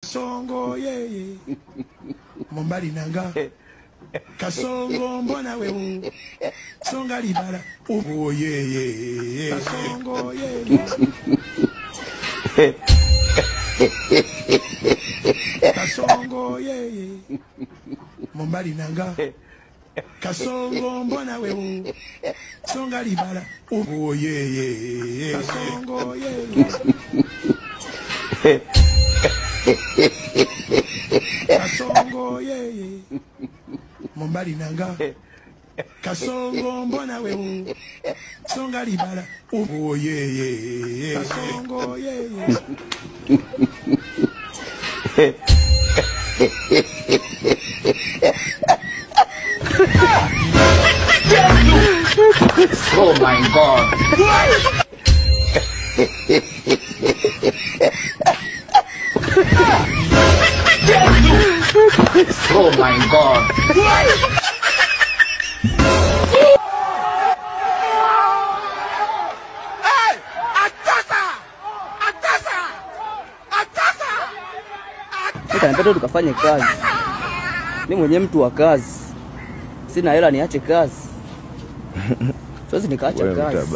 Kasongo yeye Mombali nanga Kasongo mbona wewe Songa libala oh yeye Kasongo yeye Kasongo yeye Mombali nanga Kasongo mbona wewe Songa libala oh yeye Kasongo yeye Kasongo yeye Mombali nanga Kasongo mbona wewe Songa libala oh yeye Kasongo yeye Oh my God. Oh my God. Hey! Atasa! Atasa! Atasa! Nikanipata tukafanye kazi. Mimi mwenyewe mtu wa kazi. Sina hela niache kazi. Sasa nikaacha kazi.